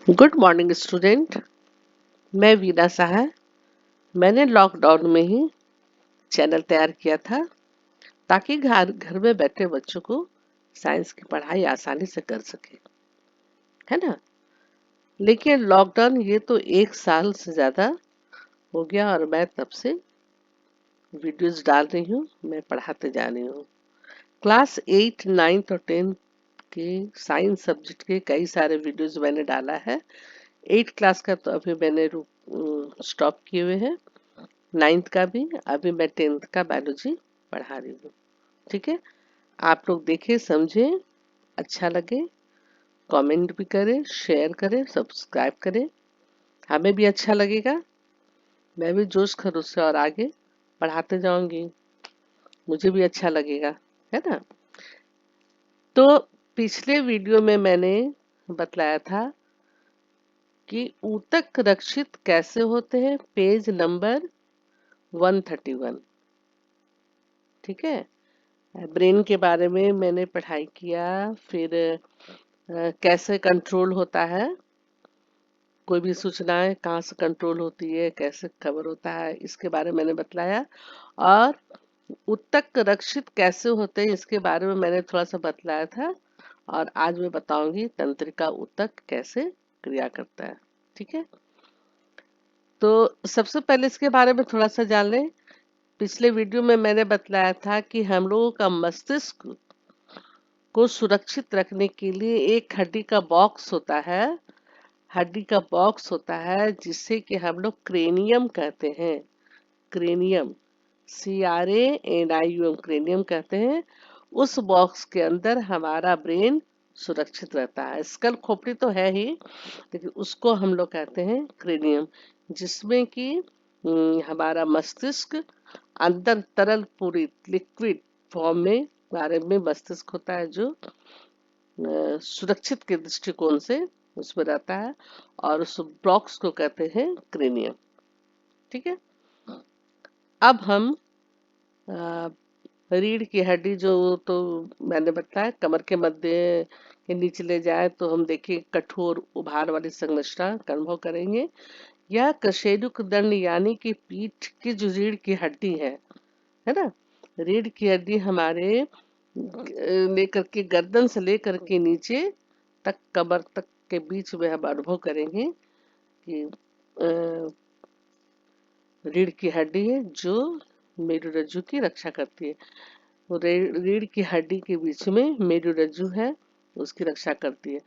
Good morning student. मैं वीना साहा। मैंने lockdown में ही चैनल तैयार किया था ताकि घर घर में बैठे बच्चों को साइंस की पढ़ाई आसानी से कर सके, है ना। लेकिन लॉकडाउन ये तो 1 साल से ज्यादा हो गया और मैं तब से वीडियोस डाल रही हूँ, मैं पढ़ाते जा रही हूँ। क्लास 8, 9 और 10 के साइंस सब्जेक्ट के कई सारे वीडियोस मैंने डाला है। 8 क्लास का तो अभी मैंने स्टॉप किए हुए हैं, 9th का भी। अभी मैं 10th का बायोलॉजी पढ़ा रही हूँ। ठीक है, आप लोग देखें, समझें, अच्छा लगे कमेंट भी करें, शेयर करें, सब्सक्राइब करें। हमें भी अच्छा लगेगा, मैं भी जोश खरोश से और आगे पढ़ाते जाऊंगी, मुझे भी अच्छा लगेगा, है ना। तो पिछले वीडियो में मैंने बतलाया था कि ऊतक रक्षित कैसे होते हैं, पेज नंबर 131। ठीक है, ब्रेन के बारे में मैंने पढ़ाई किया। फिर कैसे कंट्रोल होता है, कोई भी सूचनाएं कहाँ से कंट्रोल होती है, कैसे खबर होता है, इसके बारे में मैंने बतलाया। और ऊतक रक्षित कैसे होते हैं इसके बारे में मैंने थोड़ा सा बतलाया था। और आज मैं बताऊंगी तंत्रिका ऊतक कैसे क्रिया करता है। ठीक है, तो सबसे पहले इसके बारे में थोड़ा सा जान लें। पिछले वीडियो में मैंने बतलाया था कि हम लोगों का मस्तिष्क को सुरक्षित रखने के लिए एक हड्डी का बॉक्स होता है, हड्डी का बॉक्स होता है जिसे कि हम लोग क्रेनियम कहते हैं। क्रेनियम, CRANIUM, क्रेनियम कहते हैं। उस बॉक्स के अंदर हमारा ब्रेन सुरक्षित रहता है। स्कल खोपड़ी तो है ही, लेकिन उसको हम लोग कहते हैं क्रेनियम, जिसमें कि हमारा मस्तिष्क अंदर तरल पूरी लिक्विड फॉर्म में बारे में मस्तिष्क होता है, जो सुरक्षित के दृष्टिकोण से उसमें रहता है। और उस ब्लॉक्स को कहते हैं क्रेनियम। ठीक है, अब हम रीढ़ की हड्डी, जो तो मैंने बताया कमर के मध्य के नीचे ले जाए तो हम देखिए कठोर उभार वाली संरचना का अनुभव करेंगे। यह कशेरुक दंड यानी कि पीठ की जो रीढ़ की हड्डी है ना। रीढ़ की हड्डी हमारे लेकर के गर्दन से लेकर के नीचे तक कमर तक के बीच में हम अनुभव करेंगे कि रीढ़ की हड्डी है जो मेरुरज्जु की रक्षा करती है। रीढ़ की हड्डी के बीच में मेरुरज्जु है, उसकी रक्षा करती है।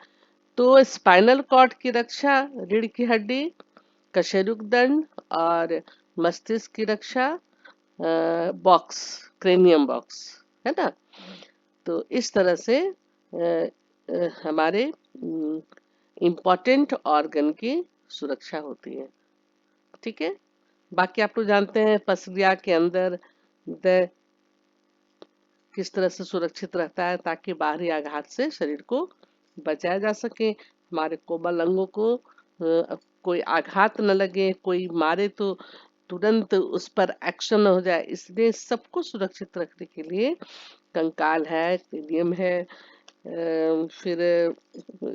तो स्पाइनल कॉर्ड की रक्षा रीढ़ की हड्डी, कशेरुक दंड और मस्तिष्क की रक्षा बॉक्स, क्रेनियम बॉक्स, है ना। तो इस तरह से हमारे इम्पोर्टेंट ऑर्गन की सुरक्षा होती है। ठीक है, बाकी आप लोग जानते हैं पसलिया के अंदर द किस तरह से सुरक्षित रहता है ताकि बाहरी आघात से शरीर को बचाया जा सके, हमारे कोमल अंगों को कोई आघात न लगे, कोई मारे तो तुरंत उस पर एक्शन न हो जाए। इसलिए सबको सुरक्षित रखने के लिए कंकाल है, क्रेनियम है, फिर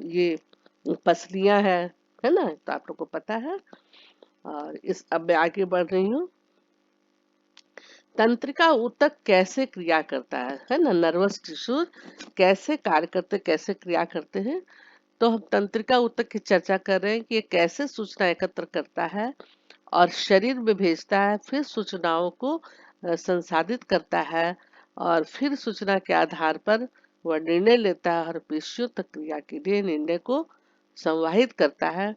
ये पसलियां है ना, तो आप लोग को पता है। और इस अब मैं आगे बढ़ रही हूँ। तंत्रिका ऊतक कैसे क्रिया करता है ना, नर्वस टिश्यू कैसे कार्य करते, कैसे क्रिया करते हैं। तो हम तंत्रिका ऊतक की चर्चा कर रहे हैं कि ये कैसे सूचना एकत्र करता है और शरीर में भेजता है, फिर सूचनाओं को संसाधित करता है और फिर सूचना के आधार पर वह निर्णय लेता है और पेशियों तक क्रिया के लिए निर्णय को संवाहित करता है।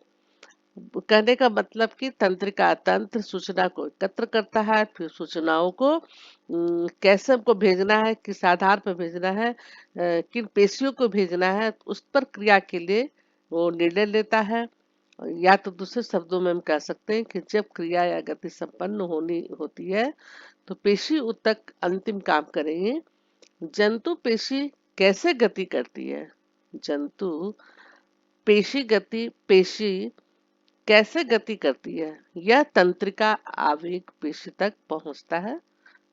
कहने का मतलब कि तंत्रिका तंत्र सूचना को एकत्र करता है, फिर सूचनाओं को कैसे हमको भेजना है, किस आधार पर भेजना है, किन पेशियों को भेजना है, उस पर क्रिया के लिए वो निर्णय लेता है। या तो दूसरे शब्दों में हम कह सकते हैं कि जब क्रिया या गति संपन्न होनी होती है तो पेशी ऊतक अंतिम काम करेंगे। जंतु पेशी कैसे गति करती है, जंतु पेशी कैसे गति करती है, यह तंत्रिका आवेग पेशी तक पहुंचता है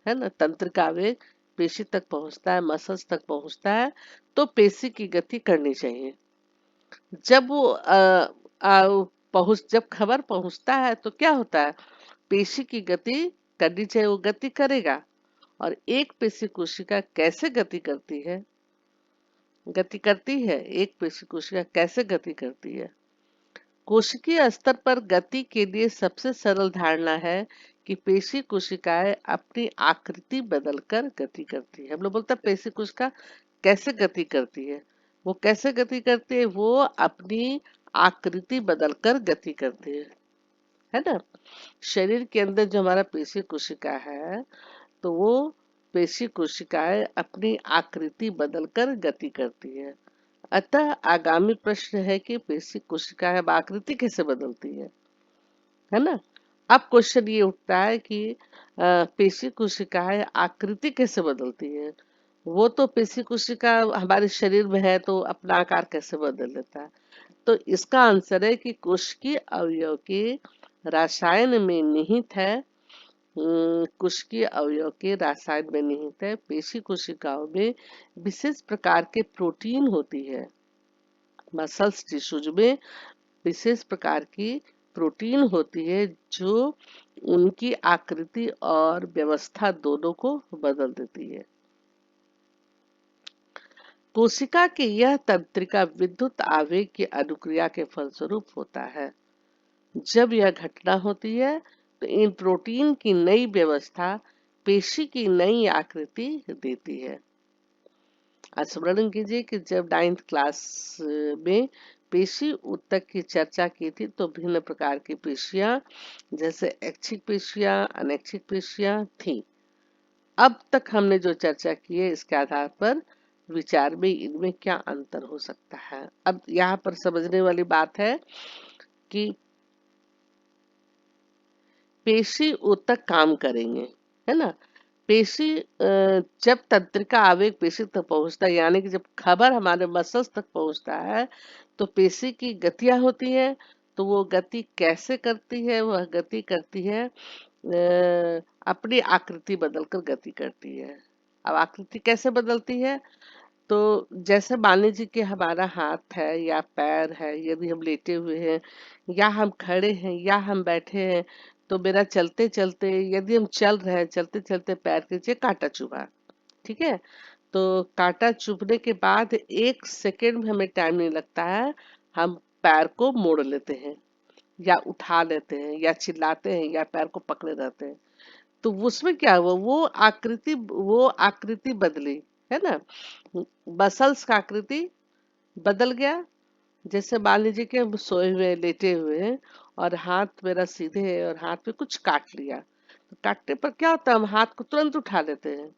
ना। तंत्रिका आवेग पेशी तक पहुंचता है, मसल्स तक पहुंचता है, तो पेशी की गति करनी चाहिए। जब वो जब खबर पहुंचता है तो क्या होता है, पेशी की गति करनी चाहिए, वो गति करेगा। और एक पेशी कोशिका कैसे गति करती है, एक पेशी कोशिका कैसे गति करती है। कोशिकीय स्तर पर गति के लिए सबसे सरल धारणा है कि पेशी कोशिकाएं अपनी आकृति बदलकर गति करती है। हम लोग बोलते हैं पेशी कोशिका कैसे गति करती है, वो कैसे गति करती है, वो अपनी आकृति बदलकर गति करती है ना। शरीर के अंदर जो हमारा पेशी कोशिका है, तो वो पेशी कोशिकाएं अपनी आकृति बदलकर गति करती है। अतः आगामी प्रश्न है कि पेशी कोशिकाएं अब आकृति कैसे बदलती है ना। अब क्वेश्चन ये उठता है कि पेशी कोशिकाएं आकृति कैसे बदलती है। वो तो पेशी कोशिका हमारे शरीर में है तो अपना आकार कैसे बदल लेता है। तो इसका आंसर है कि कोशिकीय अवयव के रसायन में निहित है। कोशिकीय अवयव के रसायन में निहित है। पेशी कोशिकाओं में विशेष प्रकार के प्रोटीन होती है। मसल्स टिश्यूज में विशेष प्रकार की प्रोटीन होती है जो उनकी आकृति और व्यवस्था दोनों को बदल देती है। कोशिका की यह तंत्रिका विद्युत आवेग की अनुक्रिया के फलस्वरूप होता है। जब यह घटना होती है तो इन प्रोटीन की नई व्यवस्था पेशी की नई आकृति देती है। स्मरण कीजिए कि जब 9th क्लास में पेशी ऊतक की चर्चा की थी तो भिन्न प्रकार की पेशियां जैसे ऐच्छिक पेशियां, अनैच्छिक पेशियां थी। अब तक हमने जो चर्चा की है इसके आधार पर विचार में इनमें क्या अंतर हो सकता है। अब यहाँ पर समझने वाली बात है कि पेशी ऊतक काम करेंगे, है ना। पेशी जब तंत्रिका आवेग पेशी तक पहुंचता है, यानी कि जब खबर हमारे मसल्स तक पहुंचता है तो पेशी की गतियां होती है। तो वो गति कैसे करती है, वह गति करती है अपनी आकृति बदलकर गति करती है। अब आकृति कैसे बदलती है, तो जैसे मान लीजिए कि हमारा हाथ है या पैर है, यदि हम लेटे हुए हैं या हम खड़े हैं या हम बैठे हैं, तो मेरा चलते चलते, यदि हम चल रहे हैं, चलते चलते पैर के नीचे कांटा चुभा, ठीक है। तो कांटा चुभने के बाद 1 सेकेंड में हमें टाइम नहीं लगता है, हम पैर को मोड़ लेते हैं या उठा लेते हैं या चिल्लाते हैं या पैर को पकड़े रहते हैं। तो उसमें क्या हुआ, वो आकृति बदली, है ना। मसल्स का आकृति बदल गया। जैसे मान लीजिए कि हम सोए हुए लेटे हुए हैं और हाथ मेरा सीधे है और हाथ पे कुछ काट लिया, तो काटने पर क्या होता है, हम हाथ को तुरंत उठा लेते हैं,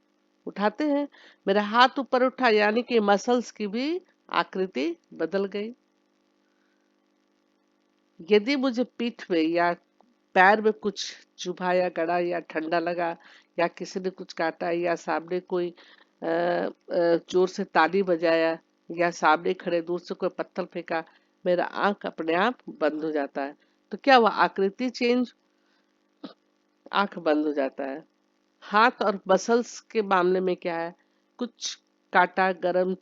उठाते हैं। मेरा हाथ ऊपर उठा, यानी कि मसल्स की भी आकृति बदल गई। यदि मुझे पीठ में या पैर में कुछ चुभा या गड़ा या ठंडा लगा या किसी ने कुछ काटा या सामने कोई जोर से ताली बजाया या सामने खड़े दूर से कोई पत्थर फेंका, मेरा आंख अपने आप बंद हो जाता है। तो क्या हुआ, आकृति चेंज, आंख बंद हो जाता है। हाथ और मसल्स के मामले में क्या है, कुछ काटा, गरम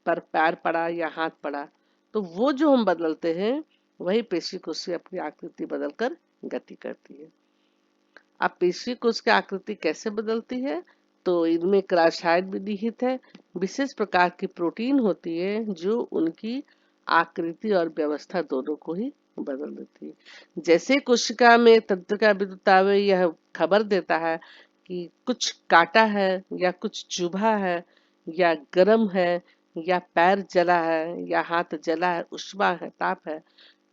पर पैर पड़ा या हाथ पड़ा, तो वो जो हम बदलते हैं वही पेशी कोशिका अपनी आकृति बदलकर गति करती है। अब पेशी कोशिका की आकृति कैसे बदलती है, तो इनमें एक रसायन भी निहित है। विशेष प्रकार की प्रोटीन होती है जो उनकी आकृति और व्यवस्था दोनों को ही बदल देती है। जैसे कोशिका में तंत्रिका विद्युत आवेग यह खबर देता है कि कुछ काटा है या कुछ चुभा है या गर्म है या पैर जला है या हाथ जला है, उष्मा है, ताप है,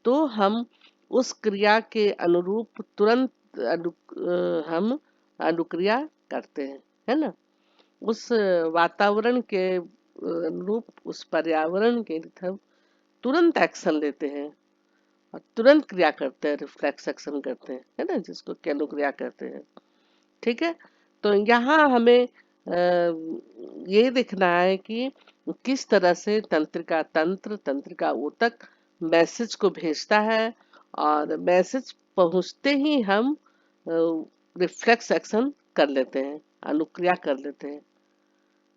तो हम उस क्रिया के अनुरूप तुरंत हम अनुक्रिया करते हैं, है ना। उस वातावरण के अनुरूप, उस पर्यावरण के हम तुरंत एक्शन लेते हैं और तुरंत क्रिया करते हैं, रिफ्लेक्स एक्शन करते हैं, है ना, जिसको कि अनुक्रिया कहते हैं। ठीक है। तो यहाँ हमें ये देखना है कि किस तरह से तंत्रिका ऊतक मैसेज को भेजता है और मैसेज पहुंचते ही हम रिफ्लेक्स एक्शन कर लेते हैं, अनुक्रिया कर लेते हैं।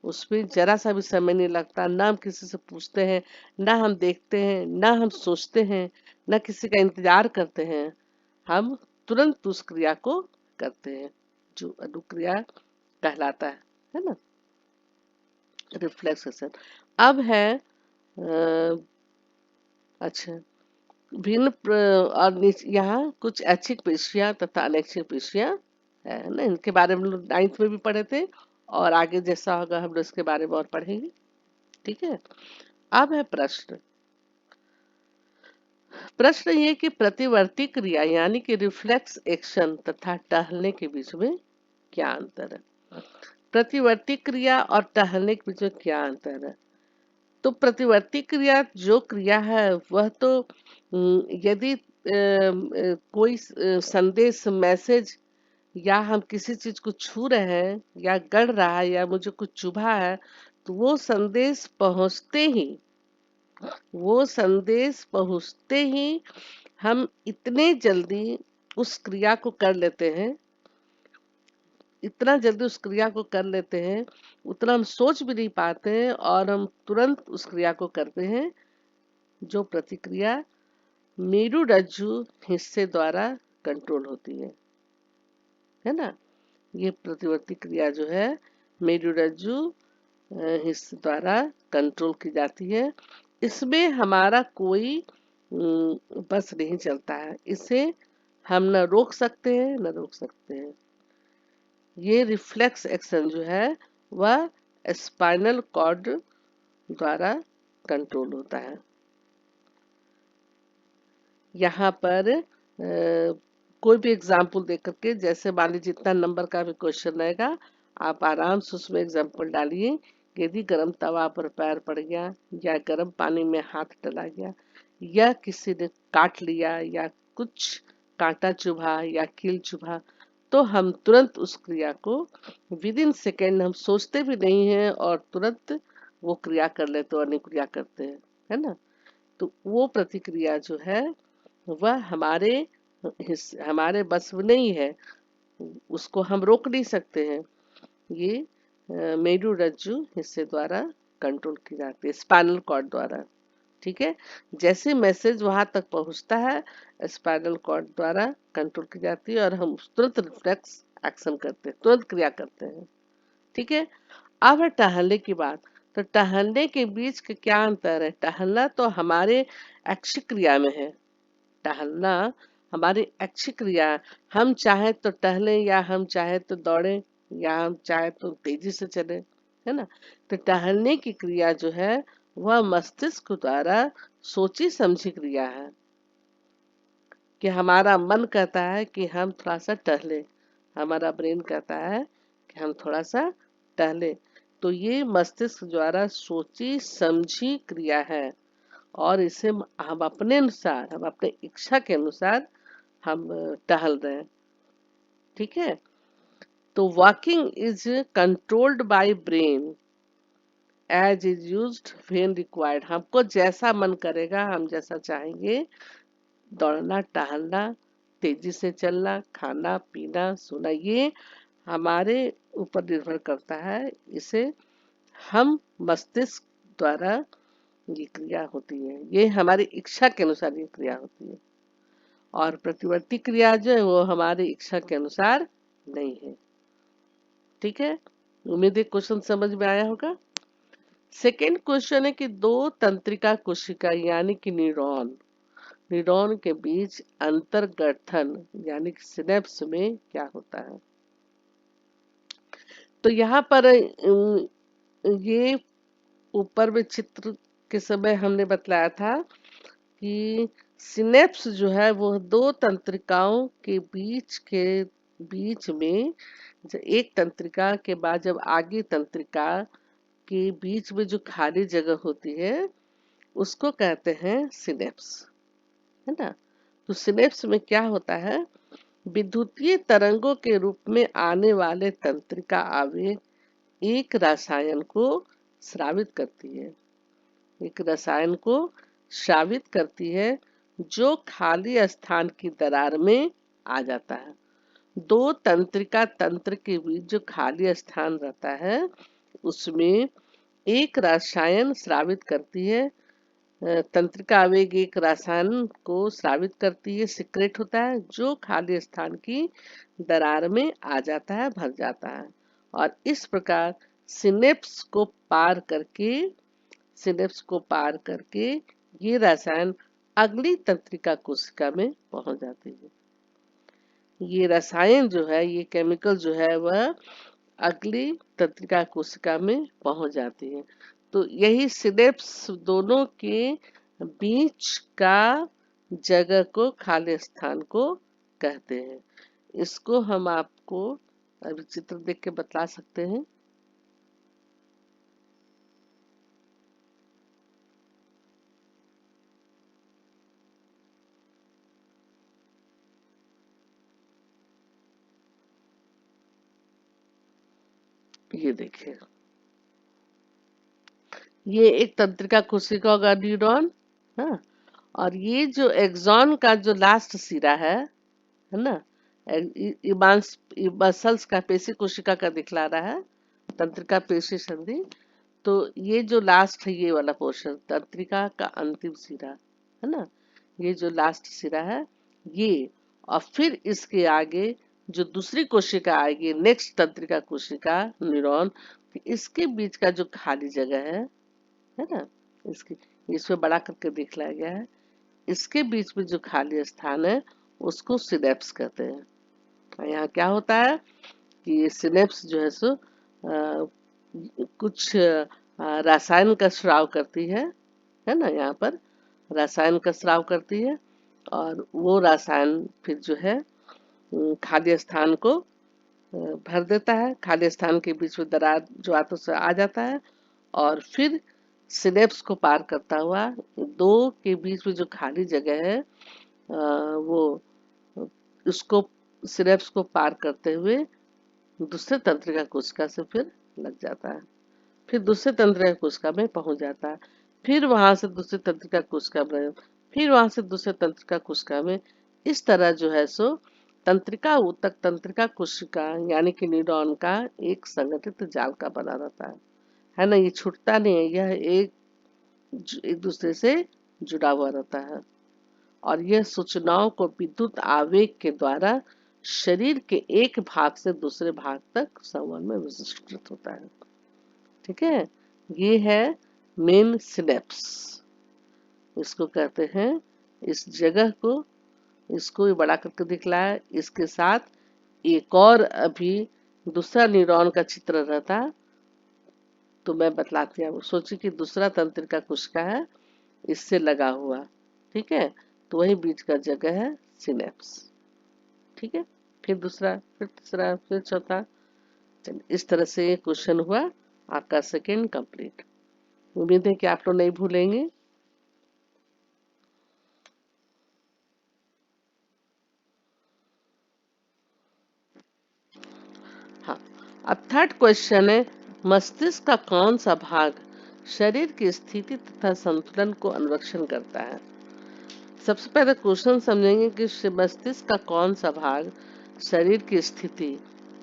उसमें जरा सा भी समय नहीं लगता, ना हम किसी से पूछते हैं, ना हम देखते हैं, ना हम सोचते हैं, न किसी का इंतजार करते हैं, हम तुरंत उस क्रिया को करते हैं, जो अनुक्रिया कहलाता है ना, रिफ्लेक्स एक्शन। अब है अच्छा, और यहाँ कुछ ऐच्छिक पेशियां तथा अनैच्छिक पेशियां है ना, इनके बारे में हम लोग 9th में भी पढ़े थे, और आगे जैसा होगा हम लोग इसके बारे में और पढ़ेंगे। ठीक है, अब है प्रश्न। प्रश्न ये कि प्रतिवर्ती क्रिया यानी कि रिफ्लेक्स एक्शन तथा टहलने के बीच में क्या अंतर है। प्रतिवर्ती क्रिया और टहलने के बीच में क्या अंतर है। तो प्रतिवर्ती क्रिया जो क्रिया है वह तो यदि कोई संदेश मैसेज या हम किसी चीज को छू रहे हैं या गड़ रहा है या मुझे कुछ चुभा है, तो वो संदेश पहुंचते ही हम इतने जल्दी उस क्रिया को कर लेते हैं, इतना जल्दी उस क्रिया को कर लेते हैं, उतना हम सोच भी नहीं पाते हैं और हम तुरंत उस क्रिया को करते हैं, जो प्रतिक्रिया मेरुरज्जु हिस्से द्वारा कंट्रोल होती है ना। ये प्रतिवर्ती क्रिया जो है मेरुरज्जु हिस्से द्वारा कंट्रोल की जाती है। इसमें हमारा कोई बस नहीं चलता है, इसे हम न रोक सकते हैं न रोक सकते हैं। ये रिफ्लेक्स एक्शन जो है वह स्पाइनल कॉर्ड द्वारा कंट्रोल होता है। यहाँ पर कोई भी एग्जाम्पल दे करके, जैसे मान लीजिए जितना नंबर का भी क्वेश्चन रहेगा, आप आराम से उसमें एग्जाम्पल डालिए। यदि गर्म तवा पर पैर पड़ गया या गर्म पानी में हाथ डला गया या किसी ने काट लिया या कुछ कांटा चुभा या कील चुभा, तो हम तुरंत उस क्रिया को विद इन सेकेंड, हम सोचते भी नहीं हैं और तुरंत वो क्रिया कर लेते और अनुक्रिया करते हैं, है ना। तो वो प्रतिक्रिया जो है वह हमारे बस में नहीं है, उसको हम रोक नहीं सकते हैं। ये मेरुरज्जु हिस्से द्वारा कंट्रोल की जाती है, स्पाइनल कॉर्ड द्वारा। ठीक है, जैसे मैसेज वहां तक पहुंचता है स्पाइनल कॉर्ड द्वारा कंट्रोल की जाती है और हम तुरंत रिफ्लेक्स एक्शन करते हैं, तुरंत क्रिया करते हैं। ठीक है, अब है टहलने की बात। तो टहलने के बीच के क्या अंतर है। टहलना तो हमारे ऐच्छिक क्रिया में है, टहलना हमारी ऐच्छिक क्रिया है। हम चाहे तो टहलें या हम चाहे तो दौड़ें या हम चाहे तो तेजी से चले, है ना। तो टहलने की क्रिया जो है वह मस्तिष्क द्वारा सोची समझी क्रिया है, कि हमारा मन कहता है कि हम थोड़ा सा टहले, हमारा ब्रेन कहता है कि हम थोड़ा सा टहले। तो ये मस्तिष्क द्वारा सोची समझी क्रिया है और इसे हम अपने अनुसार, हम अपने इच्छा के अनुसार हम टहल रहे हैं। ठीक है, तो walking is controlled by brain as is used when required. हमको जैसा मन करेगा, हम जैसा चाहेंगे, दौड़ना, टहलना, तेजी से चलना, खाना पीना, सोना, ये हमारे ऊपर निर्भर करता है। इसे हम मस्तिष्क द्वारा ये क्रिया होती है, ये हमारी इच्छा के अनुसार ये क्रिया होती है। और प्रतिवर्ती क्रिया जो है वो हमारी इच्छा के अनुसार नहीं है। ठीक है, उम्मीद है क्वेश्चन समझ में आया होगा। सेकेंड क्वेश्चन है कि दो तंत्रिका कोशिका यानी कि न्यूरॉन के बीच अंतर गठन यानी कि सिनेप्स में क्या होता है। तो यहाँ पर ये ऊपर में चित्र के समय हमने बतलाया था कि सिनेप्स जो है वो दो तंत्रिकाओं के बीच में, एक तंत्रिका के बाद जब आगे तंत्रिका के बीच में जो खाली जगह होती है उसको कहते हैं सिनेप्स, है ना। तो सिनेप्स में क्या होता है, विद्युतीय तरंगों के रूप में आने वाले तंत्रिका आवेग एक रसायन को स्रावित करती है, एक रसायन को स्रावित करती है जो खाली स्थान की दरार में आ जाता है। दो तंत्रिका तंत्र के बीच जो खाली स्थान रहता है उसमें एक रसायन स्रावित करती है तंत्रिका आवेग एक रसायन को स्रावित करती है, सिक्रेट होता है, जो खाली स्थान की दरार में आ जाता है, भर जाता है, और इस प्रकार सिनेप्स को पार करके सिनेप्स को पार करके ये रसायन अगली तंत्रिका कोशिका में पहुंच जाती है। ये रसायन जो है, ये केमिकल जो है, वह अगली तंत्रिका कोशिका में पहुंच जाती है। तो यही सिनेप्स दोनों के बीच का जगह को, खाली स्थान को कहते हैं। इसको हम आपको अभी चित्र देख के बता सकते हैं। ये देखिए, ये एक तंत्रिका कोशिका का न्यूरॉन, हाँ, और ये जो एक्सॉन का जो लास्ट सिरा है ना, मसल्स का, पेशी कोशिका का दिखला रहा है, तंत्रिका पेशी संधि। तो ये जो लास्ट है, ये वाला पोर्शन तंत्रिका का अंतिम सिरा है ना, ये जो लास्ट सिरा है ये, और फिर इसके आगे जो दूसरी कोशिका आएगी, नेक्स्ट तंत्रिका कोशिका न्यूरॉन, इसके बीच का जो खाली जगह है ना, इसकी, इसमें बड़ा करके दिखलाया गया है, इसके बीच में जो खाली स्थान है उसको सिनेप्स कहते हैं। और यहाँ क्या होता है कि ये सिनेप्स जो है सो कुछ रसायन का स्राव करती है ना, यहाँ पर रसायन का स्राव करती है, और वो रसायन फिर जो है खाली स्थान को भर देता है, खाली स्थान के बीच में दरार जो आतों से आ जाता है, और फिर सिनेप्स को पार करता हुआ दो के बीच में जो खाली जगह है वो उसको, सिनेप्स को पार करते हुए दूसरे तंत्रिका कोशिका से फिर लग जाता है, फिर दूसरे तंत्रिका कोशिका में पहुंच जाता है, फिर वहां से दूसरे तंत्रिका कोशिका में, फिर वहां से दूसरे तंत्रिका कोशिका में। इस तरह जो है सो तंत्रिका ऊतक तंत्रिका कोशिका यानी कि न्यूरॉन का एक संगठित जाल का बना रहता है ना, ये छूटता नहीं है, यह एक दूसरे से जुड़ा हुआ रहता है, और यह सूचनाओं को विद्युत आवेग के द्वारा शरीर के एक भाग से दूसरे भाग तक संवहन में विशिष्ट होता है। ठीक है, ये है मेन सिनेप्स, इसको कहते हैं, इस जगह को, इसको भी बड़ा करके दिखलाया, इसके साथ एक और अभी दूसरा न्यूरॉन का चित्र रहता, तो मैं बतलाती हूँ। सोचिए कि दूसरा तंत्रिका कोशिका है इससे लगा हुआ, ठीक है, तो वही बीच का जगह है सिनेप्स। ठीक है, फिर दूसरा, फिर तीसरा, फिर चौथा। चलिए, इस तरह से ये क्वेश्चन हुआ आपका सेकेंड कंप्लीट। उम्मीद है कि आप लोग नहीं भूलेंगे। हाँ, अब थर्ड क्वेश्चन है, मस्तिष्क का कौन सा भाग शरीर की स्थिति तथा संतुलन को अनुरक्षण करता है। सबसे पहले क्वेश्चन समझेंगे कि मस्तिष्क का कौन सा भाग शरीर की स्थिति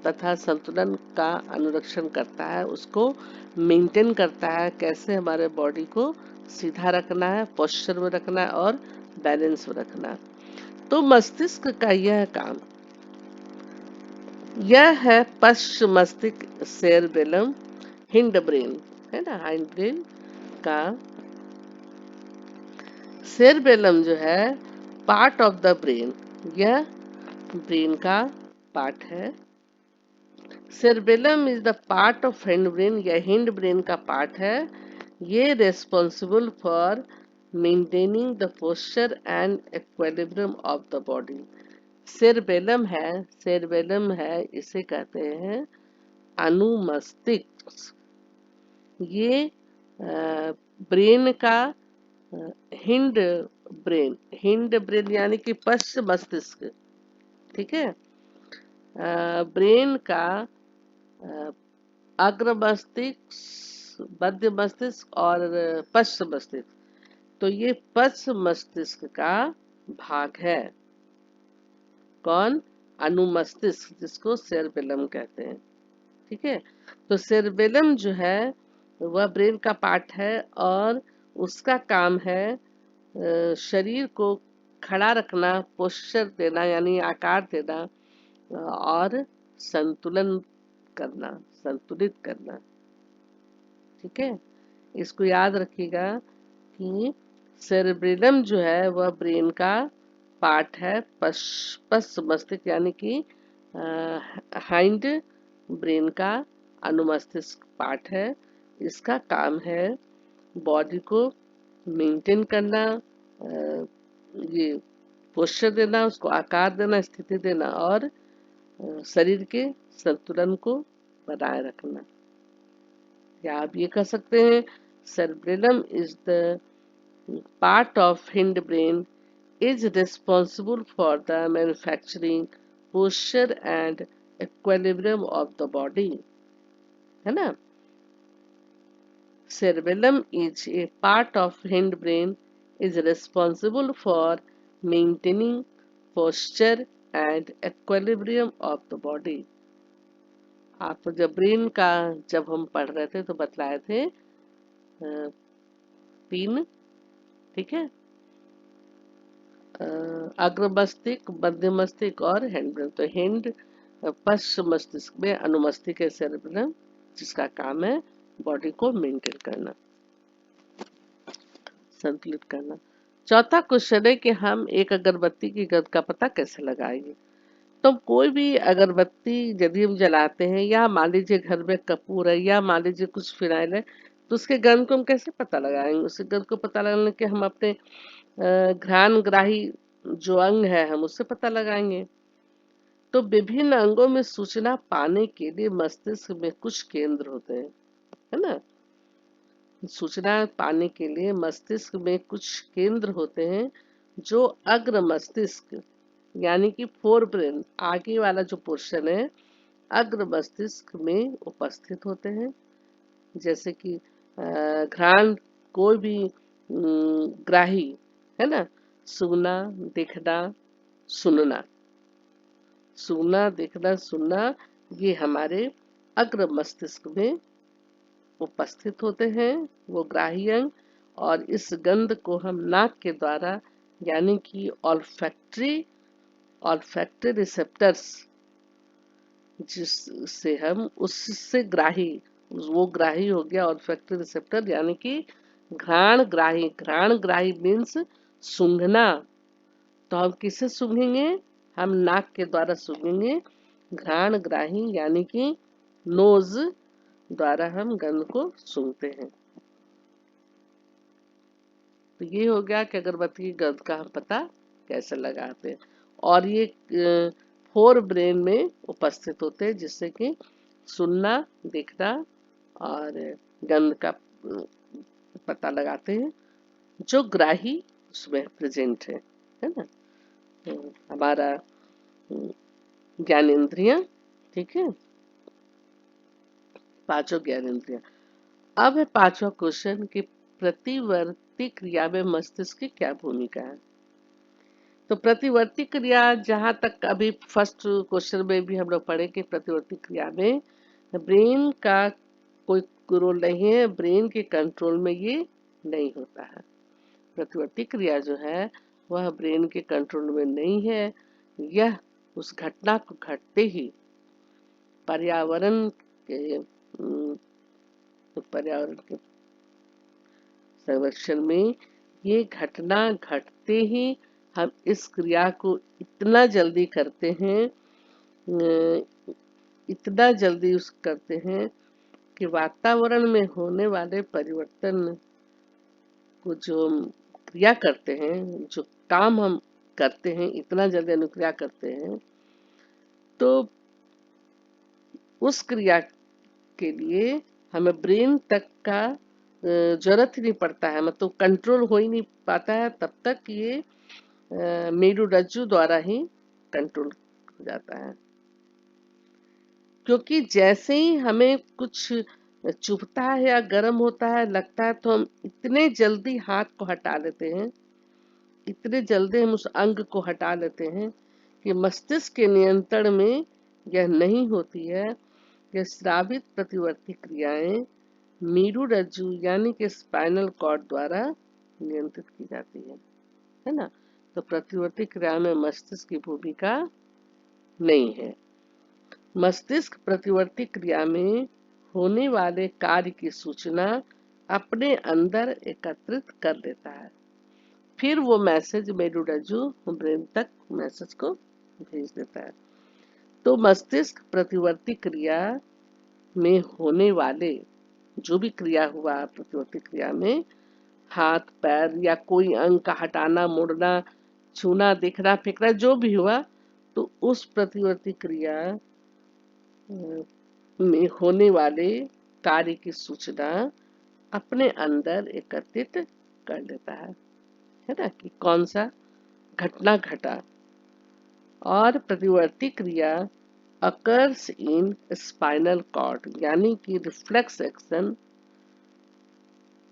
तथा संतुलन का अनुरक्षण करता है, उसको मेंटेन करता है, कैसे हमारे बॉडी को सीधा रखना है, पोस्चर में रखना है और बैलेंस में रखना है। तो मस्तिष्क का यह काम, यह है पश्च मस्तिष्क, सेरेबेलम, हिंड ब्रेन, है ना, हाइंड ब्रेन का। सेरेबेलम जो है पार्ट ऑफ द ब्रेन, यह ब्रेन का पार्ट है। Cerebellum is the part of hind brain, यह हिंड ब्रेन का पार्ट है। ये responsible for maintaining the posture and equilibrium of the body. Cerebellum है, सेरेबेलम है, इसे कहते हैं अनुमस्तिष्क। ये ब्रेन का हिंड हिंड ब्रेन यानी कि पश्च मस्तिष्क, ठीक है, ब्रेन का अग्र मस्तिष्क, मध्य मस्तिष्क और पश्च मस्तिष्क। तो ये पश्च मस्तिष्क का भाग है। कौन? अनुमस्तिष्क, जिसको सेरेबेलम कहते हैं। ठीक है, तो सेरेबेलम जो है वह ब्रेन का पार्ट है, और उसका काम है शरीर को खड़ा रखना, पोस्चर देना यानी आकार देना, और संतुलन करना, संतुलित करना। ठीक है, इसको याद रखिएगा कि सेरेब्रम जो है वह ब्रेन का पार्ट है, पश्च मस्तिष्क यानी कि हाइंड ब्रेन का अनुमस्तिष्क पार्ट है। इसका काम है बॉडी को मेंटेन करना, ये पोस्चर देना, उसको आकार देना, स्थिति देना, और शरीर के संतुलन को बनाए रखना। या आप ये कह सकते हैं cerebellum is the part of hindbrain is responsible for the manufacturing, posture and equilibrium of the body, है ना। Cerebellum is a part of hindbrain is responsible for maintaining posture and equilibrium of the body। आप जब brain का जब हम पढ़ रहे थे तो बतलाए थे 3, ठीक है, अग्र मस्तिष्क, मध्य मस्तिष्क और हैंड ब्रेन। तो हैंड पश्च मस्तिष्क में अनुमस्तिष्क है सेरेब्रम, जिसका काम है बॉडी को मेंटेन करना, संतुलित करना। चौथा क्वेश्चन है कि हम एक अगरबत्ती की गंध का पता कैसे लगाएंगे। तो कोई भी अगरबत्ती यदि हम जलाते हैं, या मान लीजिए घर में कपूर है, या मान लीजिए कुछ फिनाइल है, तो उसके गंध को हम कैसे पता लगाएंगे। उसके गंध को पता लगाने के हम अपने घ्राणग्राही जो अंग है हम उससे पता लगाएंगे। तो विभिन्न अंगों में सूचना पाने के लिए मस्तिष्क में कुछ केंद्र होते हैं, है ना। सूचना पाने के लिए मस्तिष्क में कुछ केंद्र होते हैं जो अग्र मस्तिष्क यानी कि फोर ब्रेन, आगे वाला जो पोर्शन है, अग्र मस्तिष्क में उपस्थित होते हैं। जैसे कि घ्राण कोई भी ग्राही, है ना, सुनना, दिखना, सुनना, सुनना, दिखना, सुनना, ये हमारे अग्र मस्तिष्क में उपस्थित होते हैं, वो ग्राही अंग। और इस गंध को हम नाक के द्वारा यानी कि ऑल्फैक्टरी रिसेप्टर्स, जिससे हम उससे ग्राही, वो ग्राही हो गया ऑल्फैक्टरी रिसेप्टर यानी कि घ्राण ग्राही। घ्राण ग्राही मीन्स सूंघना। तो हम किससे सूंघेंगे, हम नाक के द्वारा सूंघेंगे। घ्राण ग्राही यानी कि नोज द्वारा हम गंध को सूंघते हैं। तो ये हो गया कि अगरबत्ती की गंध का हम पता कैसे लगाते हैं। और ये 4 ब्रेन में उपस्थित होते हैं, जिससे कि सुनना, देखना और गंध का पता लगाते हैं, जो ग्राही उसमें प्रेजेंट है ना। हमारा ज्ञानेंद्रियां, ठीक है, 5 ज्ञानेंद्रियां। अब है 5वां क्वेश्चन कि प्रतिवर्ती क्रिया में मस्तिष्क की क्या भूमिका है। तो प्रतिवर्ती क्रिया, जहां तक अभी फर्स्ट क्वेश्चन में भी हम लोग पढ़े कि प्रतिवर्ती क्रिया में ब्रेन का कोई रोल नहीं है, ब्रेन के कंट्रोल में ये नहीं होता है। प्रतिवर्ती क्रिया जो है वह ब्रेन के कंट्रोल में नहीं है। यह उस घटना को घटते ही पर्यावरण के संरक्षण में, ये घटना घटते ही हम इस क्रिया को इतना जल्दी करते हैं, इतना जल्दी करते हैं कि वातावरण में होने वाले परिवर्तन को जो हम क्रिया करते हैं, जो काम हम करते हैं, इतना जल्दी अनुक्रिया करते हैं, तो उस क्रिया के लिए हमें ब्रेन तक का जरूरत ही नहीं पड़ता है, मतलब कंट्रोल हो ही नहीं पाता है। तब तक ये मेरुरज्जु द्वारा ही कंट्रोल हो जाता है। क्योंकि जैसे ही हमें कुछ चुभता है या गर्म होता है, लगता है, तो हम इतने जल्दी हाथ को हटा लेते हैं, इतने जल्दी हम उस अंग को हटा लेते हैं कि मस्तिष्क के नियंत्रण में यह नहीं होती है। यह स्रावित प्रतिवर्ती क्रियाएं मेरुरज्जु यानी कि स्पाइनल कॉर्ड द्वारा नियंत्रित की जाती है ना। तो प्रतिवर्ती क्रिया में मस्तिष्क की भूमिका नहीं है। मस्तिष्क प्रतिवर्ती क्रिया में होने वाले कार्य की सूचना अपने अंदर एकत्रित कर लेता है, फिर वो मैसेज मेरुरज्जु ब्रेन तक मैसेज को भेज देता है। तो मस्तिष्क प्रतिवर्ती क्रिया में होने वाले जो भी क्रिया हुआ प्रतिवर्ती क्रिया में, हाथ पैर या कोई अंग का हटाना मुड़ना छूना देखना फेंकना जो भी हुआ, तो उस प्रतिवर्ती क्रिया में होने वाले कार्य की सूचना अपने अंदर एकत्रित कर लेता है ना, कि कौन सा घटना घटा। और प्रतिवर्ती क्रिया अकर्स इन स्पाइनल कॉर्ड यानी कि reflex action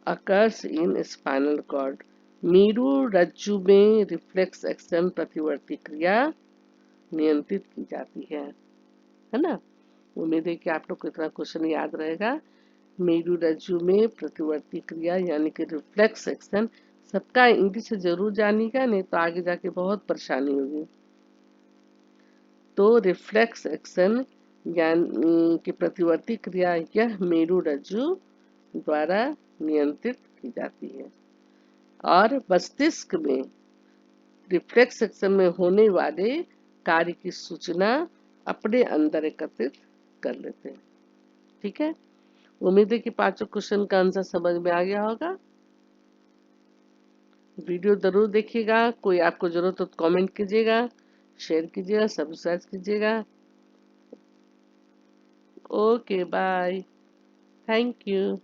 occurs in spinal cord. मेरुरज्जु में रिफ्लेक्स एक्शन प्रतिवर्ती क्रिया नियंत्रित की जाती है ना। उम्मीद है कि आप लोग को इतना क्वेश्चन याद रहेगा। मेरुरज्जु में प्रतिवर्ती क्रिया यानी कि रिफ्लेक्स एक्शन, सबका इंग्लिश जरूर जानिएगा, नहीं तो आगे जाके बहुत परेशानी होगी। तो रिफ्लेक्स एक्शन यानी कि प्रतिवर्ती क्रिया यह मेरुरज्जु द्वारा नियंत्रित की जाती है। और मस्तिष्क में रिफ्लेक्स एक्शन में होने वाले कार्य की सूचना अपने अंदर एकत्रित कर लेते हैं। ठीक है, उम्मीद है कि पांचों क्वेश्चन का आंसर समझ में आ गया होगा। वीडियो जरूर देखिएगा, कोई आपको जरूरत हो तो कमेंट कीजिएगा, शेयर कीजिएगा, सब्सक्राइब कीजिएगा। Okay bye, thank you.